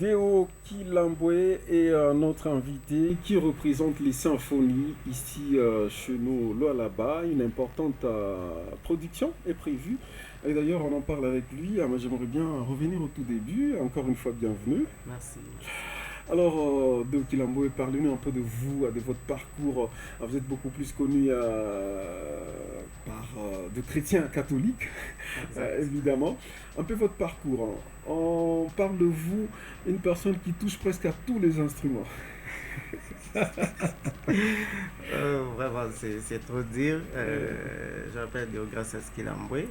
Deo Kilambwe est notre invité qui représente les symphonies ici chez nous, là-bas. Une importante production est prévue. Et d'ailleurs, on en parle avec lui. Moi, j'aimerais bien revenir au tout début. Encore une fois, bienvenue. Merci. Alors, Deo Kilambwe, parlez-nous un peu de vous, de votre parcours. Vous êtes beaucoup plus connu de chrétiens catholiques, Exact. évidemment. Un peu votre parcours, hein. On parle de vous, une personne qui touche presque à tous les instruments. Vraiment, c'est trop dire. Je m'appelle Deogracias Kilambwe.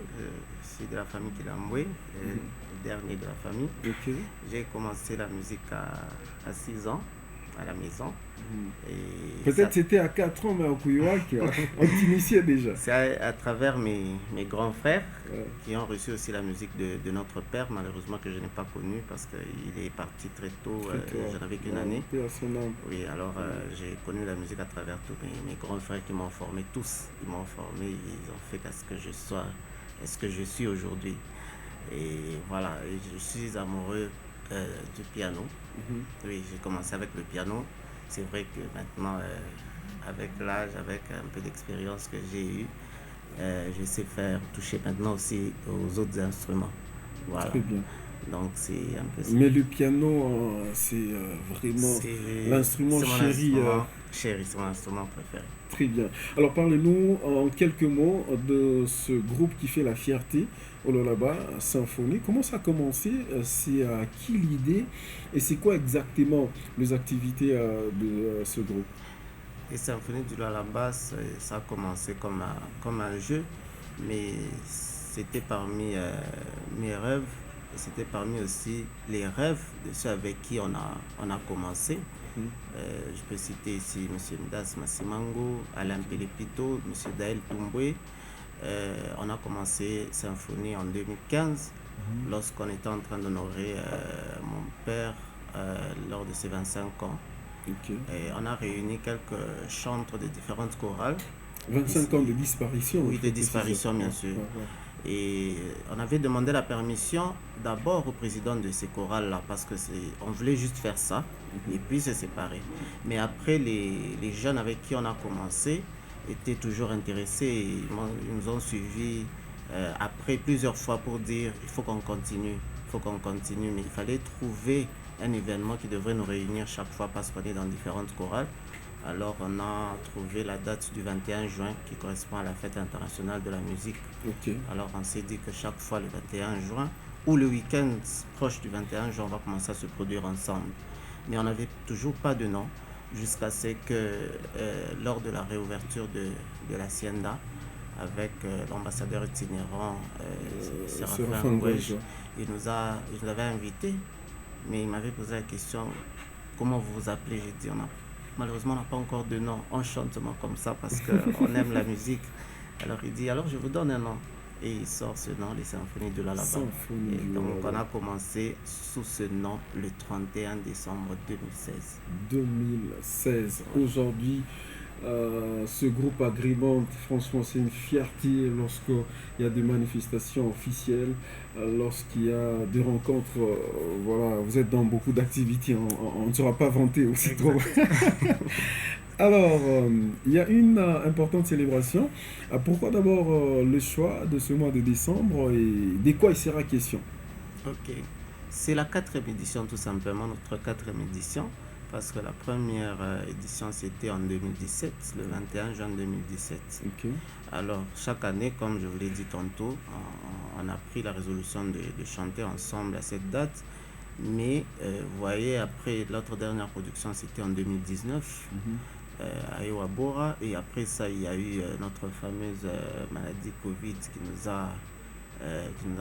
Je suis de la famille Kilambwe, le dernier de la famille. Ok. J'ai commencé la musique à 6 ans à la maison. Et Peut-être c'était à 4 ans, mais au Kouiouak, on t'initiait déjà. c'est à travers mes grands frères Ouais. qui ont reçu aussi la musique de notre père, malheureusement que je n'ai pas connu parce qu'il est parti très tôt, Très tôt. je n'avais qu'une Ouais, année. paix à son âme. Oui, alors j'ai connu la musique à travers tous mes grands frères qui m'ont formé, tous. Ils m'ont formé, ils ont fait qu'à ce que je sois, est ce que je suis aujourd'hui. Et voilà, et je suis amoureux du piano. Mhm. Oui, j'ai commencé avec le piano. C'est vrai que maintenant, avec l'âge, avec un peu d'expérience que j'ai eue, je sais faire toucher maintenant aussi aux autres instruments. Voilà, Très bien. donc c'est un peu ça. Mais le piano, c'est vraiment l'instrument C'est mon chéri. instrument chéri, c'est mon instrument préféré. Très bien. Alors parlez-nous en quelques mots de ce groupe qui fait la fierté au Lullaby Symphonie. Comment ça a commencé? C'est à qui l'idée? Et c'est quoi exactement les activités de ce groupe? Les symphonies du Lullaby, ça a commencé comme un jeu, mais c'était parmi mes rêves, et c'était parmi aussi les rêves de ceux avec qui on a commencé. Mhm. Je peux citer ici M. Mdas Massimango, Alain Pelépito, M. Daël Toumboué. On a commencé Symphonie en 2015 Mhm. lorsqu'on était en train d'honorer mon père lors de ses 25 ans. Ok. Et on a réuni quelques chantres de différentes chorales. 25 ans de disparition. Oui, Il de faut préciser. disparition, bien Ouais, sûr. ouais, ouais. Et on avait demandé la permission d'abord au président de ces chorales-là, parce que on voulait juste faire ça, et puis se séparer. Mais après, les jeunes avec qui on a commencé étaient toujours intéressés, et ils nous ont suivis après plusieurs fois pour dire il faut qu'on continue, il faut qu'on continue, mais il fallait trouver un événement qui devrait nous réunir chaque fois parce qu'on est dans différentes chorales. Alors on a trouvé la date du 21 juin qui correspond à la fête internationale de la musique. Ok. Alors on s'est dit que chaque fois le 21 juin ou le week-end proche du 21 juin, on va commencer à se produire ensemble. Mais on n'avait toujours pas de nom jusqu'à ce que lors de la réouverture de l'Hacienda, avec l'ambassadeur itinérant Séraphin Séraphin Ngouèche, Ngouèche, ouais. il nous avait invités, mais il m'avait posé la question comment vous vous appelez. J'ai dit malheureusement on n'a pas encore de nom, on chante seulement comme ça parce qu'on aime la musique. Alors il dit alors je vous donne un nom. Et il sort ce nom, les symphonies de Lullaby. Symphonie Et du donc on Lullaby. a commencé sous ce nom le 31 décembre 2016. 2016. Ouais. Aujourd'hui, ce groupe agrémente, franchement, c'est une fierté lorsqu'il y a des manifestations officielles, lorsqu'il y a des rencontres. Voilà, vous êtes dans beaucoup d'activités, on ne sera pas vanté aussi trop. Alors, il y a une importante célébration. Pourquoi d'abord le choix de ce mois de décembre et de quoi il sera question? Ok. C'est la quatrième édition tout simplement, notre quatrième édition. Parce que la première édition c'était en 2017, le 21 juin 2017. Ok. Alors chaque année, comme je vous l'ai dit tantôt, on a pris la résolution de chanter ensemble à cette date. Mais vous voyez, après notre dernière production c'était en 2019 Mhm. à Ewabora. Et après ça, il y a eu notre fameuse maladie Covid qui nous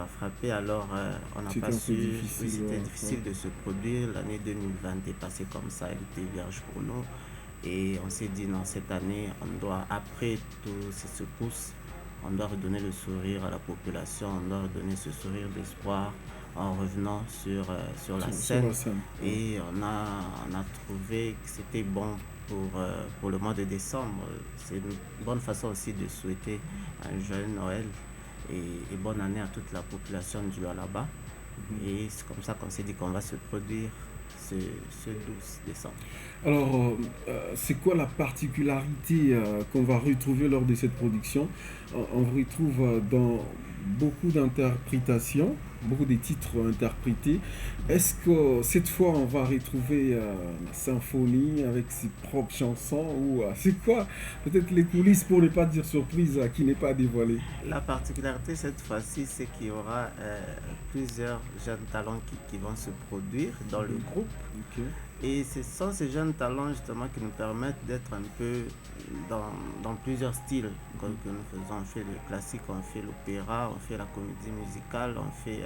a frappé. Alors, on n'a C'était pas un peu su. Oui, difficile. c'était Ouais, difficile ouais. de se produire. L'année 2020 est passée comme ça, elle était vierge pour nous. Et on s'est dit, non, cette année, on doit, après toutes ces secousses, on doit redonner le sourire à la population, on doit redonner ce sourire d'espoir en revenant sur la Sur scène. la scène. Ouais. Et on a trouvé que c'était bon pour le mois de décembre. C'est une bonne façon aussi de souhaiter un joyeux Noël et bonne année à toute la population du Lullaby. Et c'est comme ça qu'on s'est dit qu'on va se produire ce 12 décembre. Alors, c'est quoi la particularité qu'on va retrouver lors de cette production? On retrouve dans beaucoup d'interprétations, beaucoup de titres interprétés. Est-ce que cette fois on va retrouver la symphonie avec ses propres chansons ou c'est quoi peut-être les coulisses pour ne pas dire surprise qui n'est pas dévoilée? La particularité cette fois-ci, c'est qu'il y aura plusieurs jeunes talents qui vont se produire dans le groupe. Ok. Et ce sont ces jeunes talents justement qui nous permettent d'être un peu dans plusieurs styles que nous faisons. On fait le classique, on fait l'opéra, on fait la comédie musicale, on fait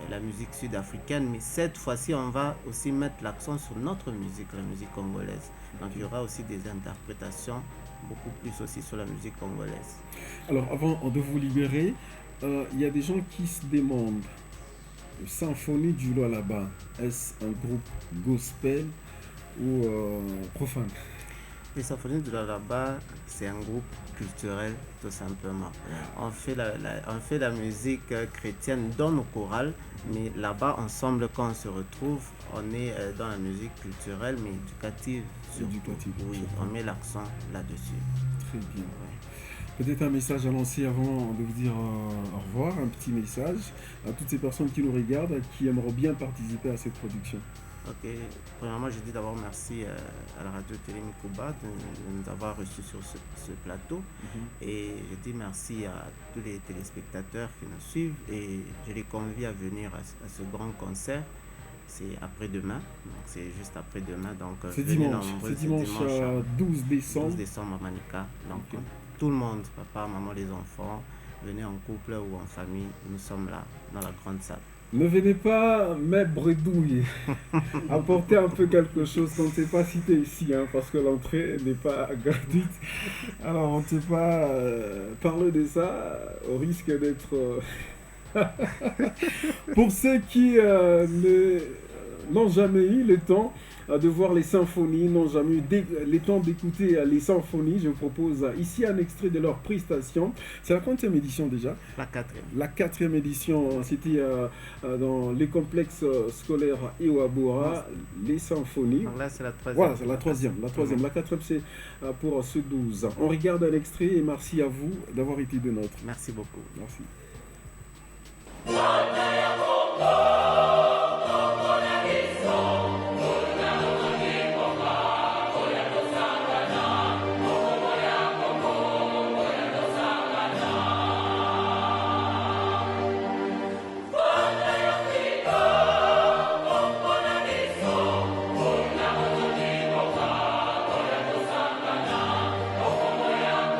la musique sud-africaine. Mais cette fois-ci, on va aussi mettre l'accent sur notre musique, la musique congolaise. Donc il y aura aussi des interprétations, beaucoup plus aussi sur la musique congolaise. Alors avant de vous libérer, il y a des gens qui se demandent, Symphonie du Lualaba, est-ce un groupe gospel ou profane? Les Symphonies de Lualaba, c'est un groupe culturel tout simplement. On fait la musique chrétienne dans nos chorales, mais là-bas ensemble quand on se retrouve, on est dans la musique culturelle mais éducative. Oui, on met l'accent là-dessus. Très bien. Peut-être un message à lancer avant de vous dire au revoir, un petit message à toutes ces personnes qui nous regardent, qui aimeraient bien participer à cette production. Ok, premièrement, je dis d'abord merci à la radio Télé Mikuba de nous avoir reçus sur ce plateau. Et je dis merci à tous les téléspectateurs qui nous suivent et je les convie à venir à ce grand concert. C'est après-demain, donc c'est juste après-demain. Donc c'est dimanche, 12 décembre. 12 décembre à Manika. Donc tout le monde, papa, maman, les enfants, venez en couple ou en famille, nous sommes là dans la grande salle. Ne venez pas mettre bredouille, apportez un peu quelque chose qu'on ne sait pas citer ici, parce que l'entrée n'est pas gratuite. Alors on ne sait pas parler de ça, au risque d'être... Pour ceux qui n'ont jamais eu le temps de voir les symphonies, n'ont jamais eu le temps d'écouter les symphonies, je vous propose ici un extrait de leur prestation. C'est la quantième édition déjà? La quatrième. La quatrième édition, c'était dans les complexes scolaires Iwabora, les symphonies. Donc là, c'est la troisième. Voilà, c'est la troisième. La quatrième, c'est pour ce 12. On regarde un extrait et merci à vous d'avoir été de nôtres. Merci beaucoup. Merci.